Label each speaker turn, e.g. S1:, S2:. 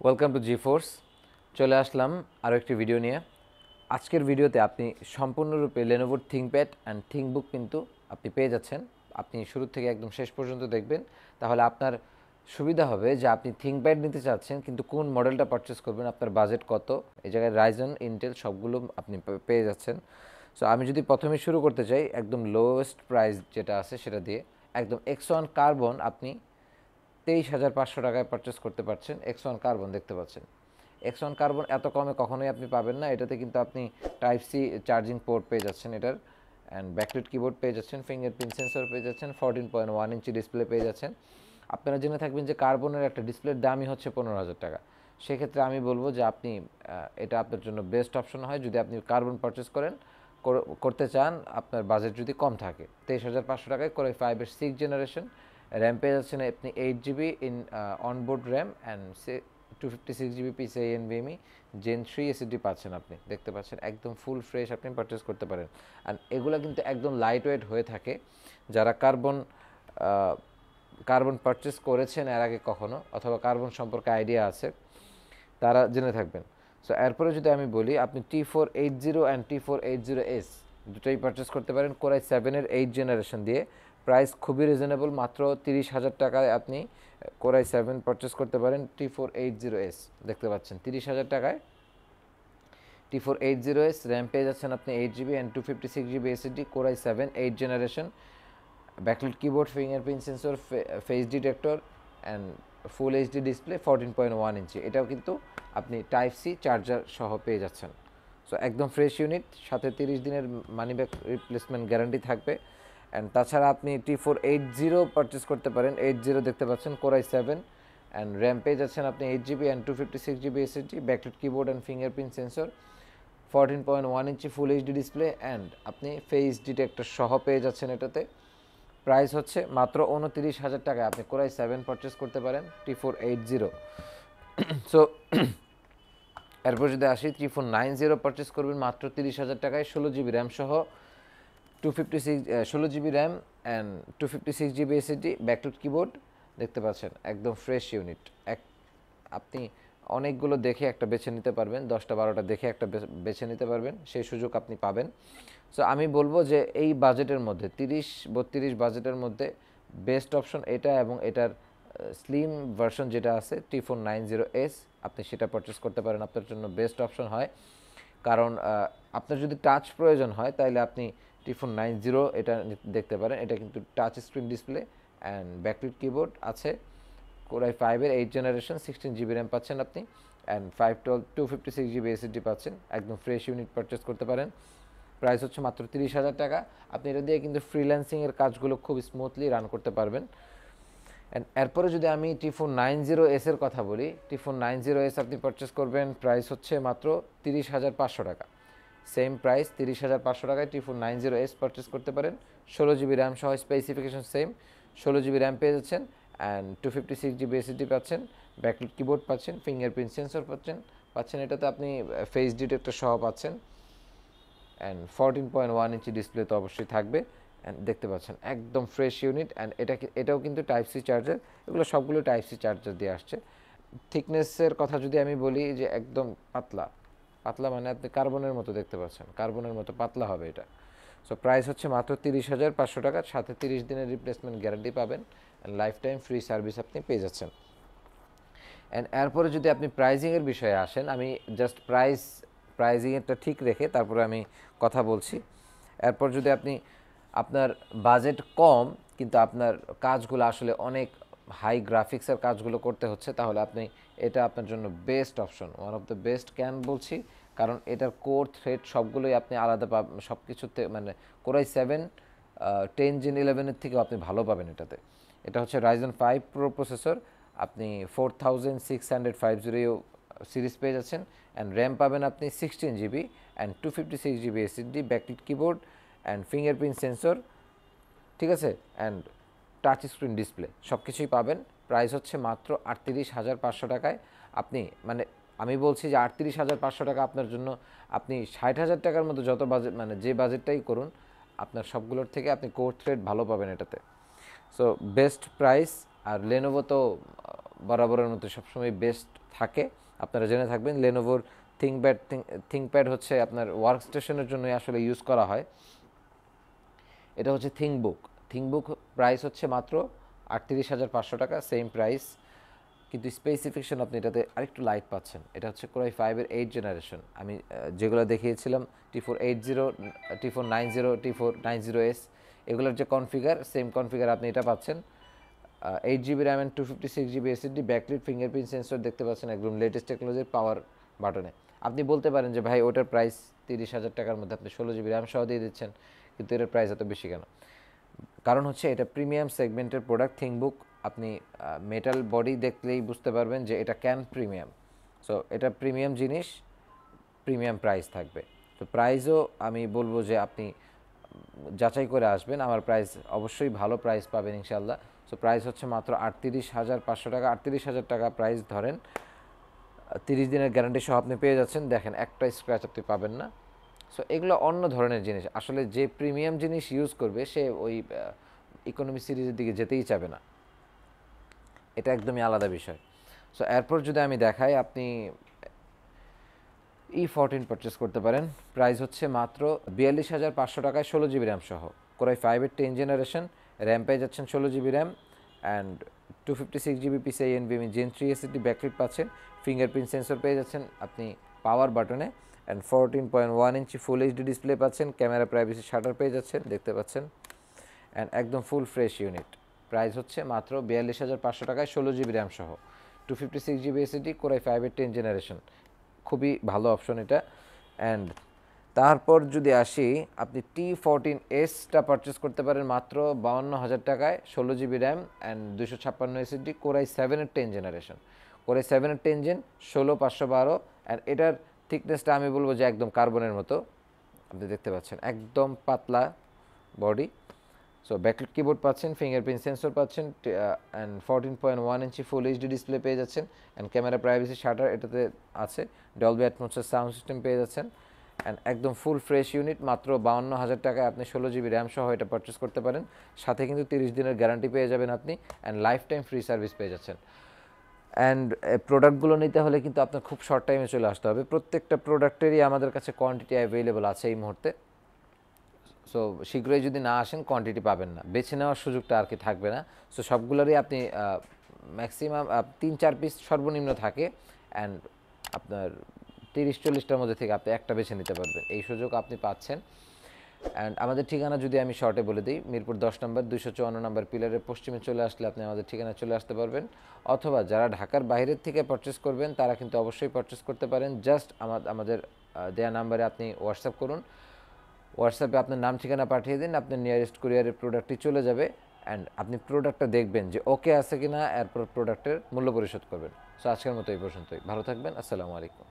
S1: Welcome to GeForce. চলে আসলাম আরও একটি ভিডিও নিয়ে। আজকের ভিডিওতে আপনি সম্পূর্ণরূপে লেনোভোর থিংকপ্যাড অ্যান্ড থিংকবুক কিন্তু আপনি পেয়ে যাচ্ছেন। আপনি শুরু থেকে একদম শেষ পর্যন্ত দেখবেন, তাহলে আপনার সুবিধা হবে যে আপনি থিংকপ্যাড নিতে চাচ্ছেন কিন্তু কোন মডেলটা পারচেস করবেন, আপনার বাজেট কত, এই জায়গায় রাইজন ইন্টেল সবগুলো আপনি পেয়ে যাচ্ছেন। সো আমি যদি প্রথমে শুরু করতে চাই একদম লোয়েস্ট প্রাইস যেটা আছে সেটা দিয়ে, একদম X1 কার্বন আপনি 23,500 টাকায় পারচেস করতে পারছেন। X1 কার্বন দেখতে পাচ্ছেন। X1 কার্বন এত কমে কখনোই আপনি পাবেন না। এটাতে কিন্তু আপনি টাইপ সি চার্জিং পোর্ট পেয়ে যাচ্ছেন এটার, অ্যান্ড ব্যাকলিট কিবোর্ড পেয়ে যাচ্ছেন, ফিঙ্গারপ্রিন্ট সেন্সর পেয়ে যাচ্ছেন, 14.1 ইঞ্চি ডিসপ্লে পেয়ে যাচ্ছেন। আপনারা জেনে থাকবেন যে কার্বনের একটা ডিসপ্লের দামই হচ্ছে 15,000 টাকা। সেক্ষেত্রে আমি বলবো যে আপনি এটা আপনার জন্য বেস্ট অপশন হয় যদি আপনি কার্বন পারচেস করতে চান, আপনার বাজেট যদি কম থাকে। 23,500 টাকায় Core i5 6th generation RAM পেয়ে যাচ্ছেন আপনি 8 GB in onboard RAM and 256 GB PCIe NVMe Gen 3 SSD পাচ্ছেন। আপনি দেখতে পাচ্ছেন একদম ফুল ফ্রেশ আপনি পারচেস করতে পারেন। আর এগুলো কিন্তু একদম লাইট ওয়েট হয়ে থাকে। যারা কার্বন পারচেস করেছেন এর আগে কখনো, অথবা কার্বন সম্পর্কে আইডিয়া আছে, তারা জেনে থাকবেন। সো এরপরে যদি আমি বলি, আপনি T480 অ্যান্ড T480S দুটোই পারচেস করতে পারেন Core i7-এর 8th জেনারেশন দিয়ে। প্রাইস খুবই রিজনেবল, মাত্র 30,000 টাকায় আপনি Core i7 পারচেস করতে পারেন। T480S দেখতে পাচ্ছেন 30,000 টাকায় T480S র্যাম পেয়ে যাচ্ছেন আপনি 8 GB and 256 GB SSD Core i7 8th generation, backlit keyboard, fingerprint sensor, face detector and full HD display, 14.1 ইঞ্চি। এটাও কিন্তু আপনি টাইপ সি চার্জার সহ পেয়ে যাচ্ছেন। সো একদম ফ্রেশ ইউনিট, সাথে 30 দিনের মানি ব্যাক রিপ্লেসমেন্ট গ্যারান্টি থাকবে। অ্যান্ড তাছাড়া আপনি T480 পারচেস করতে পারেন। 80 দেখতে পাচ্ছেন Core i7 অ্যান্ড র্যাম পেয়ে যাচ্ছেন আপনি 8 GB and 256 GB SSD, backlit keyboard and fingerprint sensor, 14.1 inch full HD display and আপনি ফেস ডিটেক্টর সহ পেয়ে যাচ্ছেন এটাতে। প্রাইস হচ্ছে মাত্র 29,000 টাকায় আপনি Core i7 পারচেস করতে পারেন T480। সো এরপর যদি আসি, T490 পারচেস করবেন মাত্র 30,000 টাকায়, 16 GB র্যাম সহ 16 GB RAM and 256 GB SSD, backlit keyboard দেখতে পাচ্ছেন একদম ফ্রেশ ইউনিট। আপনি অনেকগুলো দেখে একটা বেছে নিতে পারবেন, 10টা-12টা দেখে একটা বেছে নিতে পারবেন, সেই সুযোগ আপনি পাবেন। সো আমি বলবো যে এই বাজেটের মধ্যে 30-32 বাজেটের মধ্যে বেস্ট অপশন এটা, এবং এটার স্লিম ভার্সন যেটা আছে T490S আপনি সেটা পারচেস করতে পারেন, আপনার জন্য বেস্ট অপশন হয়। কারণ আপনার যদি টাচ প্রয়োজন হয় তাহলে আপনি T490 এটা দেখতে পারেন। এটা কিন্তু touch screen display and backlit keyboard আছে। Core i5-এর 8th generation, 16 GB RAM পাচ্ছেন আপনি অ্যান্ড 256 GB SSD পাচ্ছেন। একদম ফ্রেশ ইউনিট পারচেস করতে পারেন। প্রাইস হচ্ছে মাত্র 30,000 টাকা। আপনি এটা দিয়ে কিন্তু ফ্রিল্যান্সিংয়ের কাজগুলো খুব স্মুথলি রান করতে পারবেন। অ্যান্ড এরপরে যদি আমি T490S এর কথা বলি, T490S আপনি পারচেস করবেন, প্রাইস হচ্ছে মাত্র 30,500 টাকা। সেম প্রাইস 30,500 টাকায় T490S পারচেস করতে পারেন। 16 GB র্যাম সহ, স্পেসিফিকেশন সেম, 16 GB র্যাম পেয়ে যাচ্ছেন অ্যান্ড 256 GB SSD পাচ্ছেন, ব্যাকলিট কিবোর্ড পাচ্ছেন, ফিঙ্গারপ্রিন্ট সেন্সর পাচ্ছেন এটাতে আপনি, ফেস ডিটেক্টর সহ পাচ্ছেন অ্যান্ড 14.1 ইঞ্চি ডিসপ্লে তো অবশ্যই থাকবে। অ্যান্ড দেখতে পাচ্ছেন একদম ফ্রেশ ইউনিট। অ্যান্ড এটাও কিন্তু টাইপ সি চার্জার, এগুলো সবগুলো টাইপ সি চার্জার দিয়ে আসছে। থিকনেসের কথা যদি আমি বলি, যে একদম পাতলা পাতলা, মানে আপনি কার্বনের মতো দেখতে পাচ্ছেন, কার্বনের মতো পাতলা হবে এটা। সো প্রাইস হচ্ছে মাত্র 30,500 টাকা, সাথে 30 দিনের রিপ্লেসমেন্ট গ্যারান্টি পাবেন and life time free service আপনি পেয়ে যাচ্ছেন। অ্যান্ড এরপরে যদি আপনি প্রাইজিংয়ের বিষয়ে আসেন, আমি জাস্ট প্রাইজিংয়েরটা ঠিক রেখে তারপরে আমি কথা বলছি। এরপর যদি আপনার বাজেট কম কিন্তু আপনার কাজগুলো আসলে অনেক হাই গ্রাফিক্সের কাজগুলো করতে হচ্ছে, তাহলে আপনি এটা আপনার জন্য best option, one of the best কেন বলছি, কারণ এটার কোর থ্রেড সবগুলোই আপনি আলাদা পাবেন সব কিছুতে, মানে Core i7 10 Gen 11-এর থেকেও আপনি ভালো পাবেন এটাতে। এটা হচ্ছে Ryzen 5 Pro প্রসেসর, আপনি 4650 সিরিজ পেয়ে যাচ্ছেন অ্যান্ড র্যাম পাবেন আপনি 16 GB and 256 GB SSD, backlit keyboard and fingerprint sensor, ঠিক আছে, অ্যান্ড টাচ স্ক্রিন ডিসপ্লে সব কিছুই পাবেন। প্রাইস হচ্ছে মাত্র 38,500 টাকায়। আপনি, মানে আমি বলছি যে 38,500 টাকা আপনার জন্য, আপনি 60,000 টাকার মতো যত বাজেট, মানে যে বাজেটটাই করুন, আপনার সবগুলোর থেকে আপনি কোর থ্রেড ভালো পাবেন এটাতে। So best price. আর লেনোভো তো বরাবরের মতো সবসময় বেস্ট থাকে, আপনারা জেনে থাকবেন। লেনোভোর থিঙ্কপ্যাড হচ্ছে আপনার ওয়ার্ক স্টেশনের জন্য আসলে ইউজ করা হয়। এটা হচ্ছে থিঙ্কবুক প্রাইস হচ্ছে মাত্র 38,500 টাকা, সেম প্রাইস, কিন্তু স্পেসিফিকেশন আপনি এটাতে আরেকটু লাইট পাচ্ছেন। এটা হচ্ছে কোরাই 5-এর 8 জেনারেশন। আমি যেগুলো দেখিয়েছিলাম T480, T490, T490S, এগুলোর যে কনফিগার, সেম কনফিগার আপনি এটা পাচ্ছেন। 8 GB RAM and 256 GB SSD, backlit fingerprint sensor দেখতে পাচ্ছেন একদম লেটেস্ট টেকনোলজির পাওয়ার বাটনে। আপনি বলতে পারেন যে ভাই ওটার প্রাইস 30,000 টাকার মধ্যে আপনি 16 GB র্যাম সহ দিয়ে দিচ্ছেন, কিন্তু এটার প্রাইস এত বেশি কেন? কারণ হচ্ছে এটা প্রিমিয়াম সেগমেন্টের প্রোডাক্ট থিঙ্কবুক। আপনি মেটাল বডি দেখলেই বুঝতে পারবেন যে এটা ক্যান প্রিমিয়াম। সো এটা প্রিমিয়াম জিনিস, প্রিমিয়াম প্রাইস থাকবে। তো প্রাইসও আমি বলবো যে আপনি যাচাই করে আসবেন, আমার প্রাইস অবশ্যই ভালো প্রাইস পাবেন ইনশাল্লাহ। সো প্রাইস হচ্ছে মাত্র 38,500 টাকা। 38,000 টাকা প্রাইস ধরেন, 30 দিনের গ্যারান্টি সহ আপনি পেয়ে যাচ্ছেন। দেখেন একটা স্ক্র্যাচ আপনি পাবেন না। সো এগুলো অন্য ধরনের জিনিস, আসলে যে প্রিমিয়াম জিনিস ইউজ করবে সে ওই ইকোনমি সিরিজের দিকে যেতেই চাবে না, এটা একদমই আলাদা বিষয়। সো এরপর যদি আমি দেখাই, আপনি E14 পারচেস করতে পারেন। প্রাইস হচ্ছে মাত্র 42,500 টাকায়, 16 GB র্যাম সহ। কোরাই 5-এর 10 জেনারেশন, র্যাম পেয়ে যাচ্ছেন 16 GB RAM and 256 GB PCIe NVMe Gen 3 SSD, backlit পাচ্ছেন, ফিঙ্গারপ্রিন্ট সেন্সর পেয়ে যাচ্ছেন আপনি পাওয়ার বাটনে, and 14.1 inch full HD display পাচ্ছেন, ক্যামেরা প্রাইভেসি শাটার পেয়ে যাচ্ছেন, দেখতে পাচ্ছেন, অ্যান্ড একদম ফুল ফ্রেশ ইউনিট। প্রাইস হচ্ছে মাত্র 42,500 টাকায়, 16 GB র্যাম সহ, 256 GB SSD, কোরাই 5-এর 10 জেনারেশন, খুবই ভালো অপশন এটা। অ্যান্ড তারপর যদি আসি, আপনি T14S পারচেস করতে পারেন মাত্র 52,000 টাকায়, 16 GB RAM and 256 SSD, core i 7-এর 10 জেনারেশন। কোরাই 7-এর 10 জেন, 16,512, অ্যান্ড এটার থিকনেসটা আমি বলবো যে একদম কার্বনের মতো, আপনি দেখতে পাচ্ছেন একদম পাতলা বডি। সো ব্যাকলিট কিবোর্ড পাচ্ছেন, ফিঙ্গারপ্রিন্ট সেন্সর পাচ্ছেন, and 14.1 inch full HD display পেয়ে যাচ্ছেন, অ্যান্ড ক্যামেরা প্রাইভেসি শাটার এটাতে আছে, ডলবি অ্যাটমসের সাউন্ড সিস্টেম পেয়ে যাচ্ছেন, অ্যান্ড একদম ফুল ফ্রেশ ইউনিট। মাত্র 52,000 টাকায় আপনি 16 GB র্যাম সহ এটা পারচেস করতে পারেন। সাথে কিন্তু 30 দিনের গ্যারান্টি পেয়ে যাবেন আপনি, and life time free service পেয়ে যাচ্ছেন। অ্যান্ড প্রোডাক্টগুলো নিতে হলে কিন্তু আপনার খুব শর্ট টাইমে চলে আসতে হবে। প্রত্যেকটা প্রোডাক্টেরই আমাদের কাছে কোয়ান্টিটি অ্যাভেলেবল আছে এই মুহূর্তে। সো শীঘ্রই যদি না আসেন কোয়ান্টিটি পাবেন না, বেছে নেওয়ার সুযোগটা আর কি থাকবে না। সো সবগুলোরই আপনি ম্যাক্সিমাম 3-4 পিস সর্বনিম্ন থাকে, অ্যান্ড আপনার 30-40টার মধ্যে থেকে আপনি একটা বেছে নিতে পারবেন, এই সুযোগ আপনি পাচ্ছেন। অ্যান্ড আমাদের ঠিকানা যদি আমি শর্টে বলে দিই, মিরপুর 10 নম্বর 254 নম্বর পিলারের পশ্চিমে চলে আসলে আপনি আমাদের ঠিকানা চলে আসতে পারবেন। অথবা যারা ঢাকার বাইরের থেকে পারচেস করবেন তারা কিন্তু অবশ্যই পারচেস করতে পারেন। জাস্ট আমাদের দেয়া নাম্বারে আপনি হোয়াটসঅ্যাপ করুন, হোয়াটসঅ্যাপে আপনার নাম ঠিকানা পাঠিয়ে দিন, আপনার নিয়ারেস্ট কুরিয়ারের প্রোডাক্টটি চলে যাবে, অ্যান্ড আপনি প্রোডাক্টটা দেখবেন যে ওকে আছে কি না, এরপর প্রোডাক্টের মূল্য পরিশোধ করবেন। সো আজকের মতো এই পর্যন্তই, ভালো থাকবেন, আসসালামু আলাইকুম।